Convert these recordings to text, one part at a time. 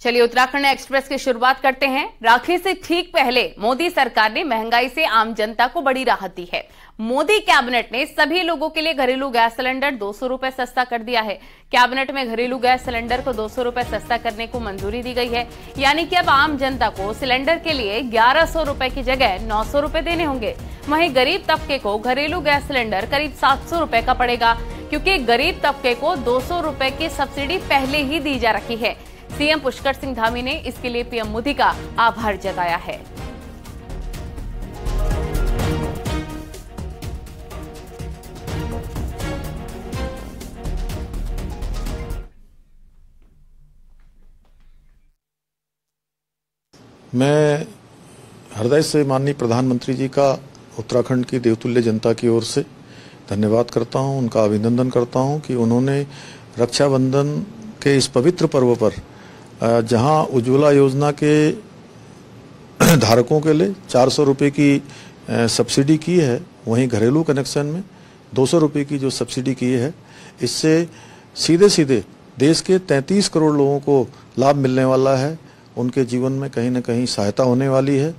चलिए उत्तराखंड एक्सप्रेस की शुरुआत करते हैं। राखी से ठीक पहले मोदी सरकार ने महंगाई से आम जनता को बड़ी राहत दी है। मोदी कैबिनेट ने सभी लोगों के लिए घरेलू गैस सिलेंडर 200 रुपए सस्ता कर दिया है। कैबिनेट में घरेलू गैस सिलेंडर को 200 रुपए सस्ता करने को मंजूरी दी गई है, यानी कि अब आम जनता को सिलेंडर के लिए 1100 रुपए की जगह 900 रुपए देने होंगे। वहीं गरीब तबके को घरेलू गैस सिलेंडर करीब 700 रुपए का पड़ेगा, क्योंकि गरीब तबके को 200 रुपए की सब्सिडी पहले ही दी जा रही है। सीएम पुष्कर सिंह धामी ने इसके लिए पीएम मोदी का आभार जताया है। मैं हृदय से माननीय प्रधानमंत्री जी का उत्तराखंड की देवतुल्य जनता की ओर से धन्यवाद करता हूं, उनका अभिनंदन करता हूं कि उन्होंने रक्षाबंधन के इस पवित्र पर्व पर जहां उज्ज्वला योजना के धारकों के लिए 400 रुपये की सब्सिडी की है, वहीं घरेलू कनेक्शन में 200 रुपये की जो सब्सिडी की है, इससे सीधे सीधे देश के 33 करोड़ लोगों को लाभ मिलने वाला है। उनके जीवन में कहीं न कहीं सहायता होने वाली है।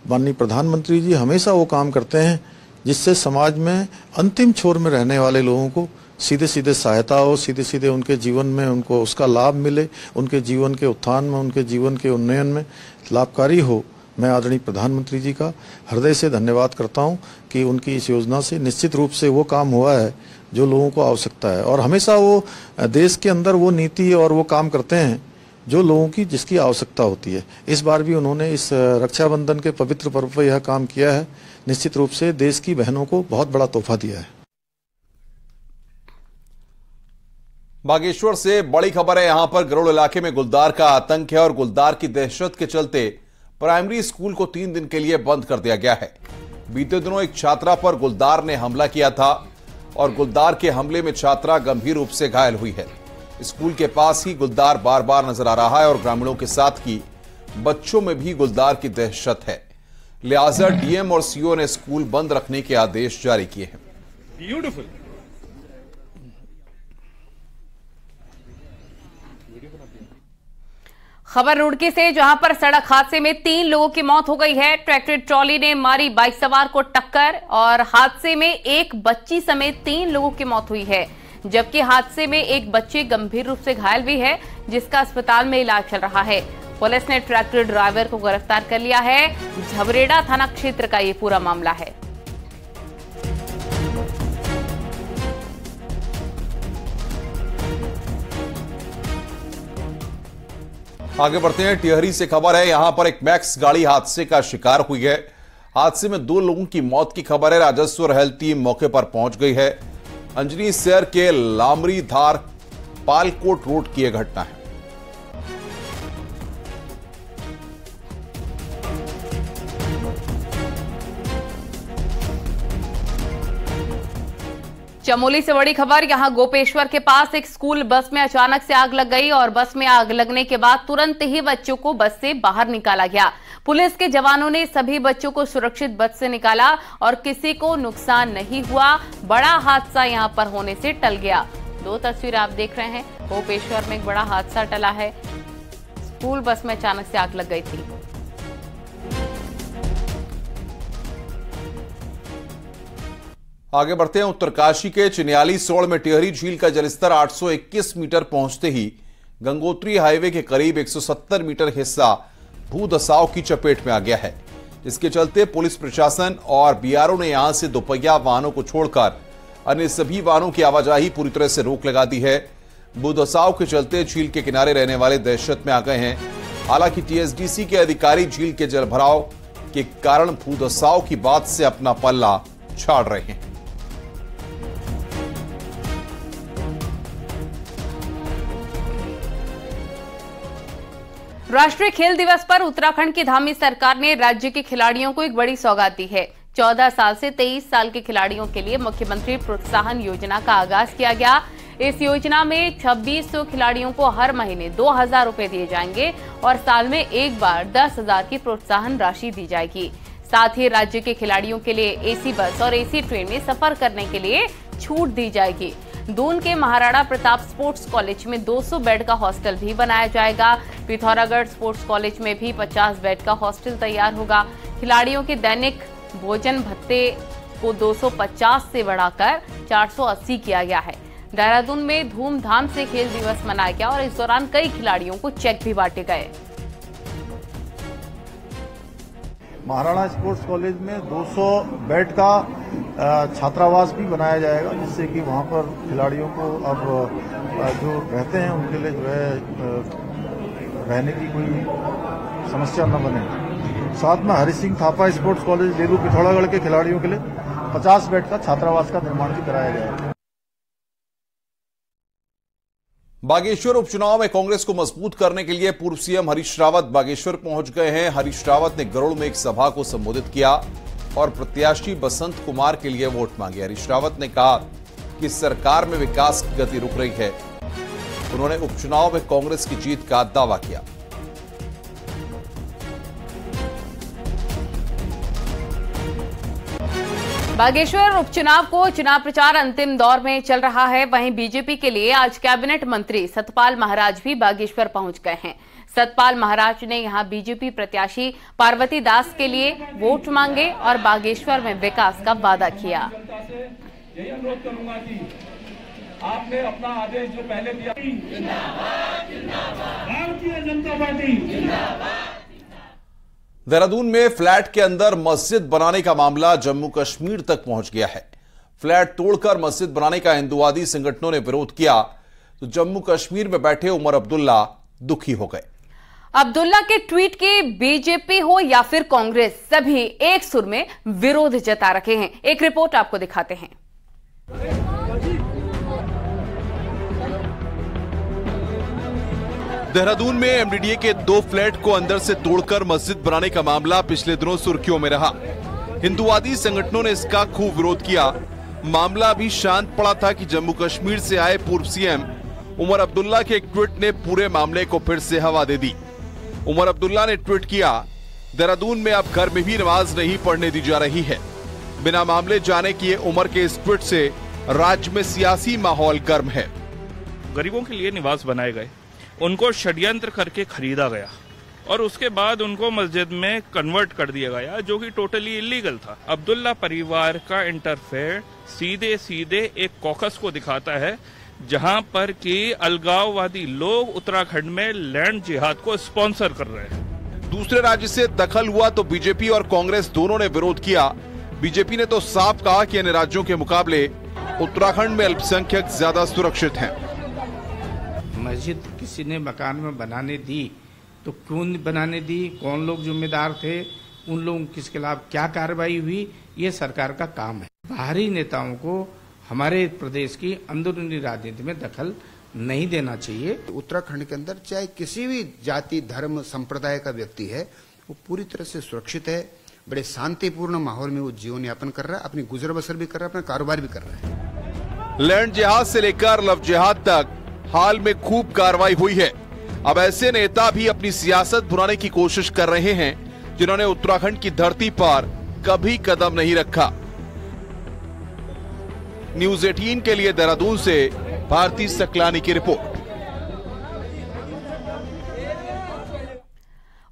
माननीय प्रधानमंत्री जी हमेशा वो काम करते हैं जिससे समाज में अंतिम छोर में रहने वाले लोगों को सीधे सीधे सहायता हो, सीधे सीधे उनके जीवन में उनको उसका लाभ मिले, उनके जीवन के उत्थान में, उनके जीवन के उन्नयन में लाभकारी हो। मैं आदरणीय प्रधानमंत्री जी का हृदय से धन्यवाद करता हूं कि उनकी इस योजना से निश्चित रूप से वो काम हुआ है जो लोगों को आवश्यकता है, और हमेशा वो देश के अंदर वो नीति और वो काम करते हैं जो लोगों की जिसकी आवश्यकता होती है। इस बार भी उन्होंने इस रक्षाबंधन के पवित्र पर्व पर यह काम किया है। निश्चित रूप से देश की बहनों को बहुत बड़ा तोहफा दिया है। बागेश्वर से बड़ी खबर है। यहां पर गरुड़ इलाके में गुलदार का आतंक है और गुलदार की दहशत के चलते प्राइमरी स्कूल को 3 दिन के लिए बंद कर दिया गया है। बीते दिनों एक छात्रा पर गुलदार ने हमला किया था और गुलदार के हमले में छात्रा गंभीर रूप से घायल हुई है। स्कूल के पास ही गुलदार बार बार नजर आ रहा है और ग्रामीणों के साथ ही बच्चों में भी गुलदार की दहशत है। लिहाजा डीएम और सीओ ने स्कूल बंद रखने के आदेश जारी किए हैं। ब्यूटीफुल। खबर रुड़की से, जहां पर सड़क हादसे में 3 लोगों की मौत हो गई है। ट्रैक्टर ट्रॉली ने मारी बाइक सवार को टक्कर और हादसे में एक बच्ची समेत 3 लोगों की मौत हुई है, जबकि हादसे में एक बच्ची गंभीर रूप से घायल भी है, जिसका अस्पताल में इलाज चल रहा है। पुलिस ने ट्रैक्टर ड्राइवर को गिरफ्तार कर लिया है। झबरेड़ा थाना क्षेत्र का ये पूरा मामला है। आगे बढ़ते हैं। टिहरी से खबर है। यहां पर एक मैक्स गाड़ी हादसे का शिकार हुई है। हादसे में 2 लोगों की मौत की खबर है। राजस्व और हेल्थ टीम मौके पर पहुंच गई है। अंजनी शहर के लामरी धार पालकोट रोड की यह घटना है। चमोली से बड़ी खबर। यहां गोपेश्वर के पास एक स्कूल बस में अचानक से आग लग गई और बस में आग लगने के बाद तुरंत ही बच्चों को बस से बाहर निकाला गया। पुलिस के जवानों ने सभी बच्चों को सुरक्षित बस से निकाला और किसी को नुकसान नहीं हुआ। बड़ा हादसा यहां पर होने से टल गया। 2 तस्वीरें आप देख रहे हैं। गोपेश्वर में एक बड़ा हादसा टला है। स्कूल बस में अचानक से आग लग गई थी। आगे बढ़ते हैं। उत्तरकाशी के चिन्याली सोड़ में टिहरी झील का जलस्तर 821 मीटर पहुंचते ही गंगोत्री हाईवे के करीब 170 मीटर हिस्सा भूधसाव की चपेट में आ गया है, जिसके चलते पुलिस प्रशासन और बीआरओ ने यहां से दोपहिया वाहनों को छोड़कर अन्य सभी वाहनों की आवाजाही पूरी तरह से रोक लगा दी है। भूधसाव के चलते झील के किनारे रहने वाले दहशत में आ गए हैं। हालांकि टीएसडीसी के अधिकारी झील के जलभराव के कारण भूधसाव की बात से अपना पल्ला झाड़ रहे हैं। राष्ट्रीय खेल दिवस पर उत्तराखंड की धामी सरकार ने राज्य के खिलाड़ियों को एक बड़ी सौगात दी है। 14 साल से 23 साल के खिलाड़ियों के लिए मुख्यमंत्री प्रोत्साहन योजना का आगाज किया गया। इस योजना में 2600 खिलाड़ियों को हर महीने 2000 रुपए दिए जाएंगे और साल में एक बार 10,000 की प्रोत्साहन राशि दी जाएगी। साथ ही राज्य के खिलाड़ियों के लिए एसी बस और एसी ट्रेन में सफर करने के लिए छूट दी जाएगी। दून के महाराणा प्रताप स्पोर्ट्स कॉलेज में 200 बेड का हॉस्टल भी बनाया जाएगा। पिथौरागढ़ स्पोर्ट्स कॉलेज में भी 50 बेड का हॉस्टल तैयार होगा। खिलाड़ियों के दैनिक भोजन भत्ते को 250 से बढ़ाकर 480 किया गया है। देहरादून में धूमधाम से खेल दिवस मनाया गया और इस दौरान कई खिलाड़ियों को चेक भी बांटे गए। महाराणा स्पोर्ट्स कॉलेज में 200 बेड का छात्रावास भी बनाया जाएगा, जिससे कि वहां पर खिलाड़ियों को अब जो रहते हैं उनके लिए जो है रहने की कोई समस्या न बने। साथ में हरि सिंह थापा स्पोर्ट्स कॉलेज लेलू पिथौरागढ़ के खिलाड़ियों के लिए 50 बेड का छात्रावास का निर्माण भी कराया जाएगा। बागेश्वर उपचुनाव में कांग्रेस को मजबूत करने के लिए पूर्व सीएम हरीश रावत बागेश्वर पहुंच गए हैं। हरीश रावत ने गरुड़ में एक सभा को संबोधित किया और प्रत्याशी बसंत कुमार के लिए वोट मांगे। हरीश रावत ने कहा कि सरकार में विकास की गति रुक रही है। उन्होंने उपचुनाव में कांग्रेस की जीत का दावा किया। बागेश्वर उपचुनाव को चुनाव प्रचार अंतिम दौर में चल रहा है। वहीं बीजेपी के लिए आज कैबिनेट मंत्री सतपाल महाराज भी बागेश्वर पहुंच गए हैं। सतपाल महाराज ने यहां बीजेपी प्रत्याशी पार्वती दास के लिए वोट मांगे और बागेश्वर में विकास का वादा किया। यही अनुरोध करूंगा कि आपने अपना आदेश जो पहले दिया, भारतीय जनता पार्टी। देहरादून में फ्लैट के अंदर मस्जिद बनाने का मामला जम्मू कश्मीर तक पहुंच गया है। फ्लैट तोड़कर मस्जिद बनाने का हिंदुवादी संगठनों ने विरोध किया तो जम्मू कश्मीर में बैठे उमर अब्दुल्ला दुखी हो गए। अब्दुल्ला के ट्वीट के बीजेपी हो या फिर कांग्रेस, सभी एक सुर में विरोध जता रखे हैं। एक रिपोर्ट आपको दिखाते हैं। देहरादून में एमडीडीए के 2 फ्लैट को अंदर से तोड़कर मस्जिद बनाने का मामला पिछले दिनों सुर्खियों में रहा। हिंदुवादी संगठनों ने इसका खूब विरोध किया। मामला भी शांत पड़ा था कि जम्मू कश्मीर से आए पूर्व सीएम उमर अब्दुल्ला के एक ट्वीट ने पूरे मामले को फिर से हवा दे दी। उमर अब्दुल्ला ने ट्वीट किया, देहरादून में अब घर में भी नमाज नहीं पढ़ने दी जा रही है। बिना मामले जाने किए उमर के इस ट्वीट से राज्य में सियासी माहौल गर्म है। गरीबों के लिए निवास बनाए गए, उनको षड्यंत्र करके खरीदा गया और उसके बाद उनको मस्जिद में कन्वर्ट कर दिया गया, जो कि टोटली इलीगल था। अब्दुल्ला परिवार का इंटरफेयर सीधे सीधे एक कॉकस को दिखाता है, जहां पर कि अलगाववादी लोग उत्तराखंड में लैंड जिहाद को स्पॉन्सर कर रहे हैं। दूसरे राज्य से दखल हुआ तो बीजेपी और कांग्रेस दोनों ने विरोध किया। बीजेपी ने तो साफ कहा कि अन्य राज्यों के मुकाबले उत्तराखंड में अल्पसंख्यक ज्यादा सुरक्षित हैं। मस्जिद किसी ने मकान में बनाने दी तो क्यों बनाने दी, कौन लोग जिम्मेदार थे, उन लोगों के खिलाफ क्या कार्रवाई हुई, ये सरकार का काम है। बाहरी नेताओं को हमारे प्रदेश की अंदरूनी राजनीति में दखल नहीं देना चाहिए। उत्तराखंड के अंदर चाहे किसी भी जाति धर्म संप्रदाय का व्यक्ति है, वो पूरी तरह से सुरक्षित है। बड़े शांतिपूर्ण माहौल में वो जीवन यापन कर रहा है, अपनी गुजर बसर भी कर रहा है, अपना कारोबार भी कर रहा है। लैंड जिहाद से लेकर लव जिहाद तक हाल में खूब कार्रवाई हुई है। अब ऐसे नेता भी अपनी सियासत भुनाने की कोशिश कर रहे हैं जिन्होंने उत्तराखंड की धरती पर कभी कदम नहीं रखा। न्यूज़ 18 के लिए देहरादून से भारती सकलानी की रिपोर्ट।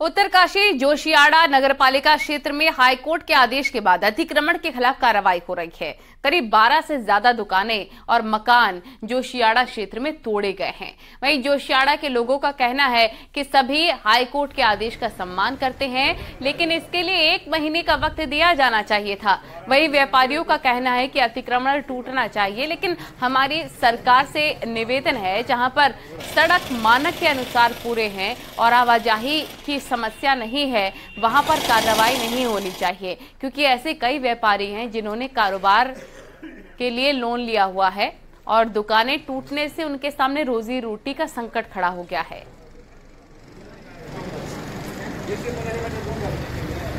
उत्तरकाशी जोशियाड़ा नगरपालिका क्षेत्र में हाईकोर्ट के आदेश के बाद अतिक्रमण के खिलाफ कार्रवाई हो रही है। करीब 12 से ज्यादा दुकानें और मकान जोशियाड़ा क्षेत्र में तोड़े गए हैं। वहीं जोशियाड़ा के लोगों का कहना है कि सभी हाईकोर्ट के आदेश का सम्मान करते हैं, लेकिन इसके लिए 1 महीने का वक्त दिया जाना चाहिए था। वहीं व्यापारियों का कहना है कि अतिक्रमण टूटना चाहिए, लेकिन हमारी सरकार से निवेदन है जहां पर सड़क मानक के अनुसार पूरे हैं और आवाजाही की समस्या नहीं है, वहां पर कार्रवाई नहीं होनी चाहिए, क्योंकि ऐसे कई व्यापारी हैं जिन्होंने कारोबार के लिए लोन लिया हुआ है और दुकानें टूटने से उनके सामने रोजी रोटी का संकट खड़ा हो गया है।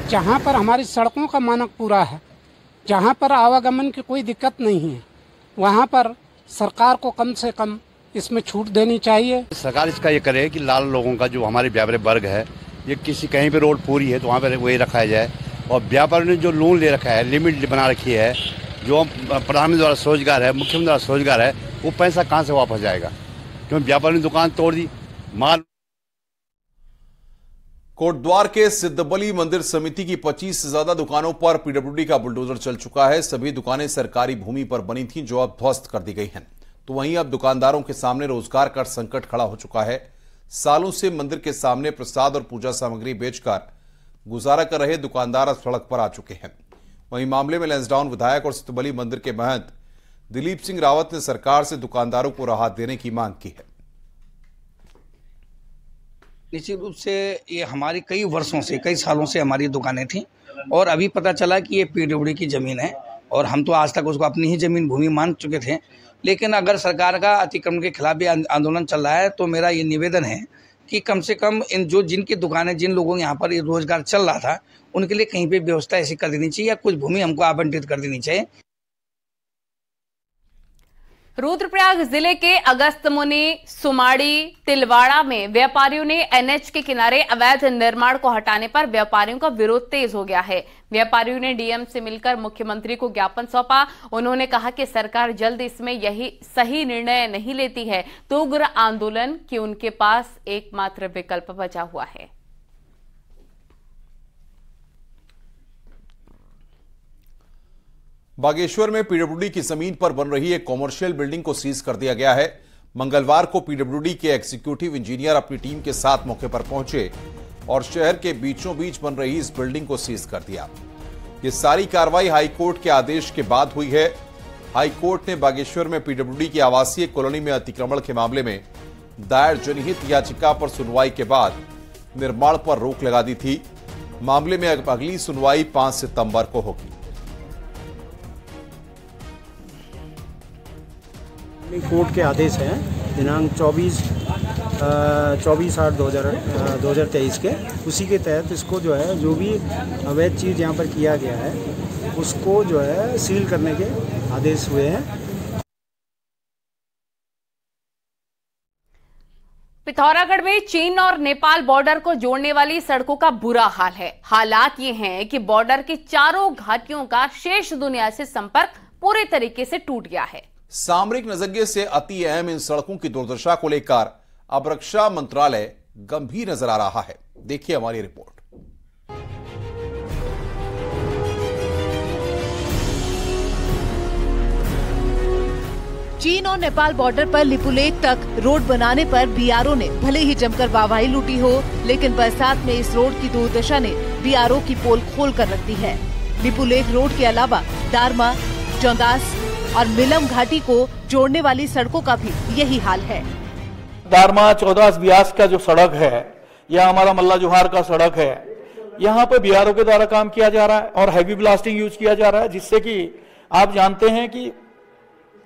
जहां पर हमारी सड़कों का मानक पूरा है, जहां पर आवागमन की कोई दिक्कत नहीं है, वहां पर सरकार को कम से कम इसमें छूट देनी चाहिए। सरकार इसका ये करे कि लाल लोगों का जो हमारे व्यापारी वर्ग है, ये किसी कहीं पे रोड पूरी है तो वहाँ पर वही रखा जाए, और व्यापारी ने जो लोन ले रखा है, लिमिट बना रखी है, जो प्रधानमंत्री द्वारा स्वरोजगार है, मुख्यमंत्री द्वारा स्वरोजगार है, वो पैसा कहाँ से वापस जाएगा? क्योंकि व्यापारी ने दुकान तोड़ दी, माल। कोटद्वार के सिद्धबली मंदिर समिति की 25 से ज्यादा दुकानों पर पीडब्ल्यूडी का बुलडोजर चल चुका है। सभी दुकानें सरकारी भूमि पर बनी थीं, जो अब ध्वस्त कर दी गई हैं। तो वहीं अब दुकानदारों के सामने रोजगार का संकट खड़ा हो चुका है। सालों से मंदिर के सामने प्रसाद और पूजा सामग्री बेचकर गुजारा कर रहे दुकानदार अब सड़क पर आ चुके हैं। वहीं मामले में लैंसडाउन विधायक और सिद्धबली मंदिर के महंत दिलीप सिंह रावत ने सरकार से दुकानदारों को राहत देने की मांग की है। निश्चित रूप से ये हमारी कई वर्षों से, कई सालों से हमारी दुकानें थीं और अभी पता चला कि ये पीडब्ल्यूडी की ज़मीन है और हम तो आज तक उसको अपनी ही ज़मीन भूमि मान चुके थे। लेकिन अगर सरकार का अतिक्रमण के खिलाफ भी आंदोलन चल रहा है तो मेरा ये निवेदन है कि कम से कम जिनकी दुकानें, जिन लोगों के यहाँ पर रोजगार चल रहा था, उनके लिए कहीं पे व्यवस्था ऐसी कर देनी चाहिए या कुछ भूमि हमको आवंटित कर देनी चाहिए। रुद्रप्रयाग जिले के अगस्त्यमुनि, सुमाड़ी, तिलवाड़ा में व्यापारियों ने एनएच के किनारे अवैध निर्माण को हटाने पर व्यापारियों का विरोध तेज हो गया है। व्यापारियों ने डीएम से मिलकर मुख्यमंत्री को ज्ञापन सौंपा। उन्होंने कहा कि सरकार जल्द इसमें यही सही निर्णय नहीं लेती है तो उग्र आंदोलन की उनके पास एकमात्र विकल्प बचा हुआ है। बागेश्वर में पीडब्ल्यूडी की जमीन पर बन रही एक कॉमर्शियल बिल्डिंग को सीज कर दिया गया है। मंगलवार को पीडब्ल्यूडी के एग्जीक्यूटिव इंजीनियर अपनी टीम के साथ मौके पर पहुंचे और शहर के बीचों बीच बन रही इस बिल्डिंग को सीज कर दिया। ये सारी कार्रवाई हाईकोर्ट के आदेश के बाद हुई है। हाईकोर्ट ने बागेश्वर में पीडब्ल्यूडी की आवासीय कॉलोनी में अतिक्रमण के मामले में दायर जनहित याचिका पर सुनवाई के बाद निर्माण पर रोक लगा दी थी। मामले में अगली सुनवाई 5 सितंबर को होगी। कोर्ट के आदेश हैं दिनांक 24/8/2023 के, उसी के तहत इसको जो है, जो भी अवैध चीज़ यहाँ पर किया गया है उसको जो है सील करने के आदेश हुए हैं। पिथौरागढ़ में चीन और नेपाल बॉर्डर को जोड़ने वाली सड़कों का बुरा हाल है। हालात ये हैं कि बॉर्डर की चारों घाटियों का शेष दुनिया से संपर्क पूरे तरीके से टूट गया है। सामरिक नजरिए से अति अहम इन सड़कों की दुर्दशा को लेकर अब रक्षा मंत्रालय गंभीर नजर आ रहा है। देखिए हमारी रिपोर्ट। चीन और नेपाल बॉर्डर पर लिपुलेख तक रोड बनाने पर बीआरओ ने भले ही जमकर वाहवाही लूटी हो, लेकिन बरसात में इस रोड की दुर्दशा ने बीआरओ की पोल खोल कर रख दी है। लिपुलेख रोड के अलावा दारमा, चौंदास और मिलम घाटी को जोड़ने वाली सड़कों का भी यही हाल है। दारमा, चौदास, ब्यास का जो सड़क है या हमारा मल्ला जोहार का सड़क है, यहाँ पे बीआरओ के द्वारा काम किया जा रहा है और हैवी ब्लास्टिंग यूज किया जा रहा है, जिससे कि आप जानते हैं कि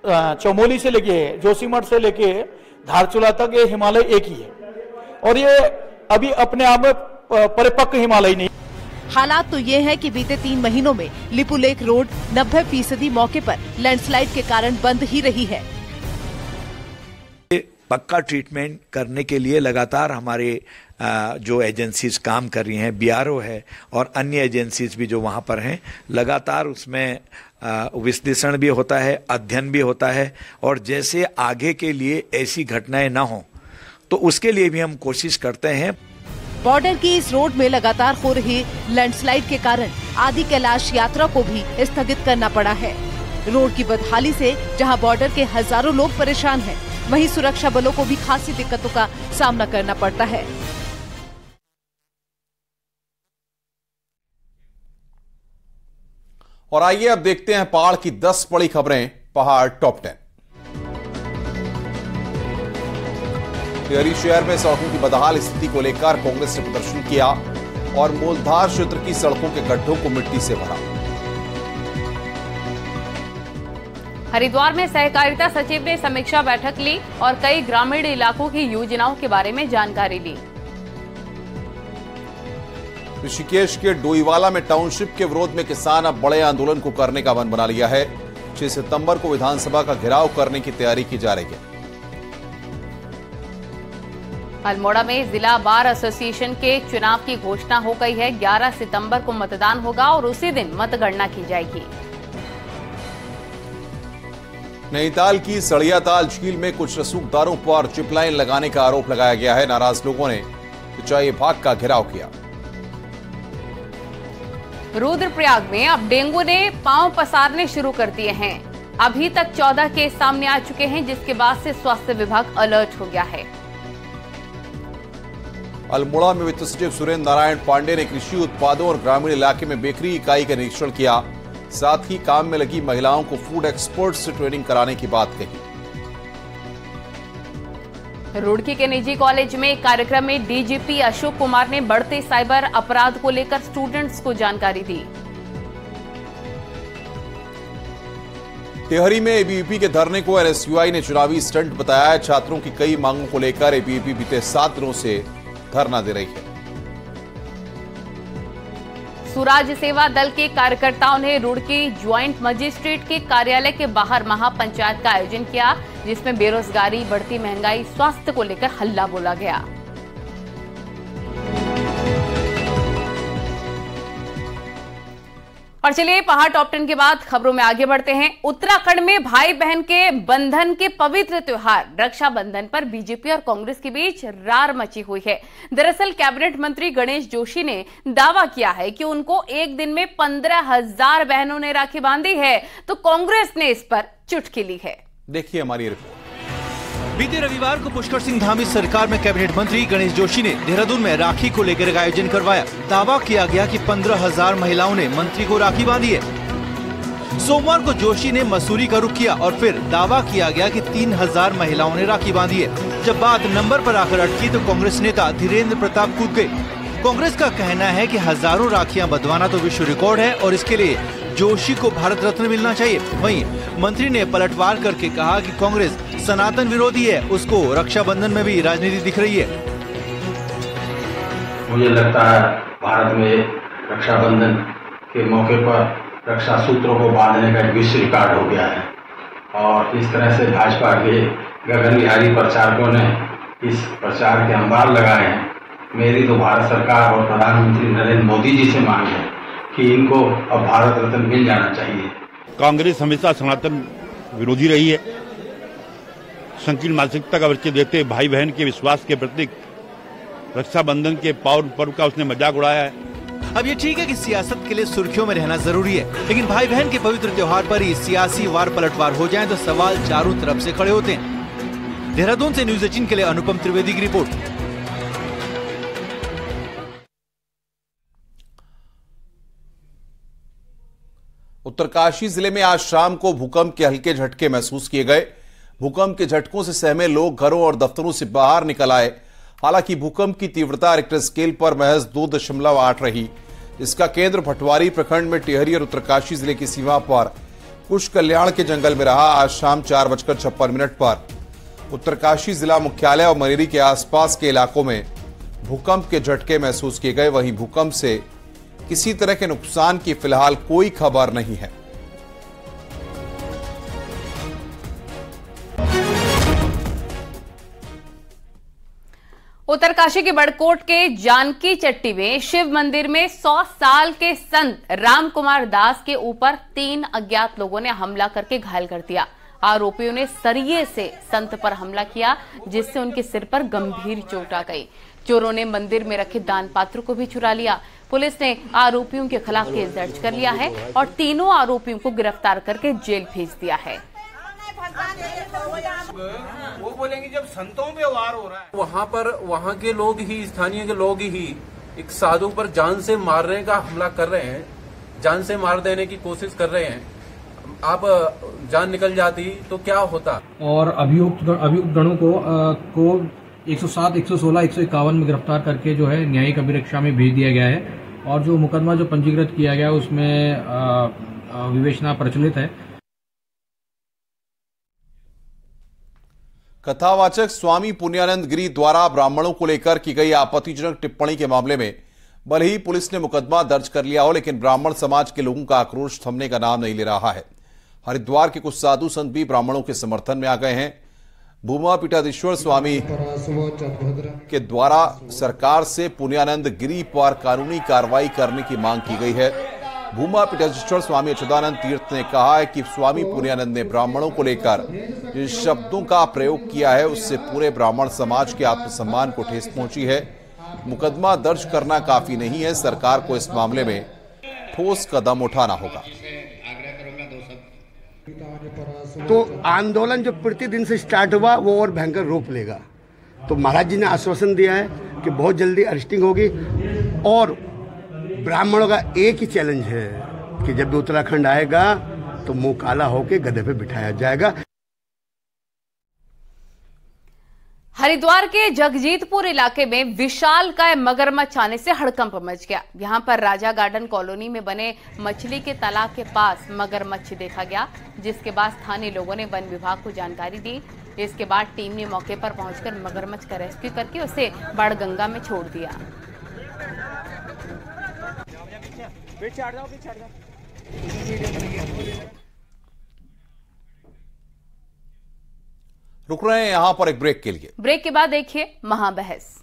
चमोली से लेके जोशीमठ से लेके धारचूला तक ये हिमालय एक ही है और ये अभी अपने आप में परिपक्व हिमालय नहीं। हालात तो ये है कि बीते 3 महीनों में लिपुलेख रोड 90% मौके पर लैंडस्लाइड के कारण बंद ही रही है। पक्का ट्रीटमेंट करने के लिए लगातार हमारे जो एजेंसीज काम कर रही हैं, बीआरओ है और अन्य एजेंसीज भी जो वहाँ पर हैं, लगातार उसमें विश्लेषण भी होता है, अध्ययन भी होता है और जैसे आगे के लिए ऐसी घटनाएं ना हो तो उसके लिए भी हम कोशिश करते हैं। बॉर्डर की इस रोड में लगातार हो रही लैंडस्लाइड के कारण आदि कैलाश यात्रा को भी स्थगित करना पड़ा है। रोड की बदहाली से जहां बॉर्डर के हजारों लोग परेशान हैं, वहीं सुरक्षा बलों को भी खासी दिक्कतों का सामना करना पड़ता है। और आइए अब देखते हैं पहाड़ की 10 बड़ी खबरें, पहाड़ टॉप 10। टिहरी शहर में सड़कों की बदहाल स्थिति को लेकर कांग्रेस ने प्रदर्शन किया और मूलधार क्षेत्र की सड़कों के गड्ढों को मिट्टी से भरा। हरिद्वार में सहकारिता सचिव ने समीक्षा बैठक ली और कई ग्रामीण इलाकों की योजनाओं के बारे में जानकारी ली। ऋषिकेश के डोईवाला में टाउनशिप के विरोध में किसान अब बड़े आंदोलन को करने का मन बना लिया है। 6 सितंबर को विधानसभा का घेराव करने की तैयारी की जा रही है। अल्मोड़ा में जिला बार एसोसिएशन के चुनाव की घोषणा हो गई है। 11 सितंबर को मतदान होगा और उसी दिन मतगणना की जाएगी। नैनीताल की सड़ियाताल झील में कुछ रसूखदारों पर चिपलाइन लगाने का आरोप लगाया गया है। नाराज लोगों ने सिंचाई विभाग का घेराव किया। रुद्रप्रयाग में अब डेंगू ने पांव पसारने शुरू कर दिए हैं। अभी तक 14 केस सामने आ चुके हैं, जिसके बाद से स्वास्थ्य विभाग अलर्ट हो गया है। अल्मोड़ा में वित्त सचिव सुरेंद्र नारायण पांडे ने कृषि उत्पादों और ग्रामीण इलाके में बेकरी इकाई का निरीक्षण किया। साथ ही काम में लगी महिलाओं को फूड एक्सपर्ट से ट्रेनिंग कराने की बात कही। रुड़की के निजी कॉलेज में एक कार्यक्रम में डीजीपी अशोक कुमार ने बढ़ते साइबर अपराध को लेकर स्टूडेंट्स को जानकारी दी। टिहरी में एबीवीपी के धरने को एनएसयूआई ने चुनावी स्टंट बताया। छात्रों की कई मांगों को लेकर एबीवीपी बीते 7 दिनों से धरना दे रही है। स्वराज सेवा दल के कार्यकर्ताओं ने रुड़की ज्वाइंट मजिस्ट्रेट के कार्यालय के बाहर महापंचायत का आयोजन किया, जिसमें बेरोजगारी, बढ़ती महंगाई, स्वास्थ्य को लेकर हल्ला बोला गया। और चलिए पहाड़ टॉप 10 के बाद खबरों में आगे बढ़ते हैं। उत्तराखंड में भाई बहन के बंधन के पवित्र त्योहार रक्षाबंधन पर बीजेपी और कांग्रेस के बीच रार मची हुई है। दरअसल कैबिनेट मंत्री गणेश जोशी ने दावा किया है कि उनको एक दिन में 15,000 बहनों ने राखी बांधी है, तो कांग्रेस ने इस पर चुटकी ली है। देखिए हमारी रिपोर्ट। बीते रविवार को पुष्कर सिंह धामी सरकार में कैबिनेट मंत्री गणेश जोशी ने देहरादून में राखी को लेकर एक आयोजन करवाया। दावा किया गया कि 15,000 महिलाओं ने मंत्री को राखी बांधी है। सोमवार को जोशी ने मसूरी का रुख किया और फिर दावा किया गया कि 3,000 महिलाओं ने राखी बांधी है। जब बात नंबर पर आकर अटकी तो कांग्रेस नेता धीरेन्द्र प्रताप कूद गए। कांग्रेस का कहना है कि हजारों राखियां बंधवाना तो विश्व रिकॉर्ड है और इसके लिए जोशी को भारत रत्न मिलना चाहिए। वहीं मंत्री ने पलटवार करके कहा कि कांग्रेस सनातन विरोधी है, उसको रक्षाबंधन में भी राजनीति दिख रही है। मुझे लगता है भारत में रक्षाबंधन के मौके पर रक्षा सूत्रों को बांधने का एक विश्व रिकॉर्ड हो गया है और इस तरह से भाजपा के गगन बिहारी प्रचारकों ने इस प्रचार के अंबार लगाए हैं। मेरी तो भारत सरकार और प्रधानमंत्री नरेंद्र मोदी जी से मांग है कि इनको अब भारत रत्न मिल जाना चाहिए। कांग्रेस हमेशा सनातन विरोधी रही है। संकीर्ण मानसिकता का परिचय देते भाई बहन के विश्वास के प्रतीक रक्षाबंधन के पर्व का उसने मजाक उड़ाया है। अब ये ठीक है कि सियासत के लिए सुर्खियों में रहना जरूरी है, लेकिन भाई बहन के पवित्र त्योहार पर ही सियासी वार पलटवार हो जाए तो सवाल चारों तरफ से खड़े होते हैं। देहरादून से न्यूज 18 के लिए अनुपम त्रिवेदी की रिपोर्ट। उत्तरकाशी जिले में आज शाम को भूकंप के हल्के झटके महसूस किए गए। भूकंप के झटकों से सहमे लोग घरों और दफ्तरों से बाहर निकल आए। हालांकि भूकंप की तीव्रता रिक्टर स्केल पर महज 2.8 रही। इसका केंद्र भटवारी प्रखंड में टिहरी और उत्तरकाशी जिले की सीमा पर कुश कल्याण के जंगल में रहा। आज शाम 4:56 पर उत्तरकाशी जिला मुख्यालय और मनेरी के आसपास के इलाकों में भूकंप के झटके महसूस किए गए। वहीं भूकंप से किसी तरह के नुकसान की फिलहाल कोई खबर नहीं है। उत्तरकाशी के बड़कोट के जानकी चट्टी में शिव मंदिर में 100 साल के संत राम कुमार दास के ऊपर 3 अज्ञात लोगों ने हमला करके घायल कर दिया। आरोपियों ने सरिये से संत पर हमला किया, जिससे उनके सिर पर गंभीर चोट आ गई। चोरों ने मंदिर में रखे दान पात्र को भी चुरा लिया। पुलिस ने आरोपियों के खिलाफ केस दर्ज कर लिया है और तीनों आरोपियों को गिरफ्तार करके जेल भेज दिया है। वो बोलेंगे जब संतों पे वार हो रहा है, वहाँ पर वहाँ के लोग ही, स्थानीय के लोग ही एक साधु पर जान से मारने का हमला कर रहे हैं, जान से मार देने की कोशिश कर रहे हैं। आप जान निकल जाती तो क्या होता। और अभियुक्त गणों को 107, 116, 151 में गिरफ्तार करके जो है न्यायिक अभिरक्षा में भेज दिया गया है और जो मुकदमा जो पंजीकृत किया गया उसमें विवेचना प्रचलित है। कथावाचक स्वामी पुण्यानंद गिरी द्वारा ब्राह्मणों को लेकर की गई आपत्तिजनक टिप्पणी के मामले में भले ही पुलिस ने मुकदमा दर्ज कर लिया हो, लेकिन ब्राह्मण समाज के लोगों का आक्रोश थमने का नाम नहीं ले रहा है। हरिद्वार के कुछ साधु संत भी ब्राह्मणों के समर्थन में आ गए हैं। भूमा पीठाधीश्वर स्वामी के द्वारा सरकार से पुण्यानंद गिरी पर कानूनी कार्रवाई करने की मांग की गई है। भूमा पीठाधीश्वर स्वामी अच्युतानंद तीर्थ ने कहा है कि स्वामी पूर्णानंद ने ब्राह्मणों को लेकर जिन शब्दों का प्रयोग किया है उससे पूरे ब्राह्मण समाज के आत्मसम्मान को ठेस पहुंची है। मुकदमा दर्ज करना काफी नहीं है, सरकार को इस मामले में ठोस कदम उठाना होगा। तो आंदोलन जो प्रतिदिन से स्टार्ट हुआ वो और भयंकर रूप लेगा। तो महाराज जी ने आश्वासन दिया है कि बहुत जल्दी अरेस्टिंग होगी और ब्राह्मणों का एक ही चैलेंज है कि जब भी उत्तराखंड आएगा तो मुंह काला होकर गधे पे बिठाया जाएगा। हरिद्वार के जगजीतपुर इलाके में विशालकाय मगरमच्छ आने से हड़कंप मच गया। यहां पर राजा गार्डन कॉलोनी में बने मछली के तालाब के पास मगरमच्छ देखा गया, जिसके बाद स्थानीय लोगों ने वन विभाग को जानकारी दी। इसके बाद टीम ने मौके पर पहुंचकर मगरमच्छ का रेस्क्यू करके उसे बाणगंगा में छोड़ दिया। रुक रहे हैं यहां पर एक ब्रेक के लिए। ब्रेक के बाद देखिए महाबहस।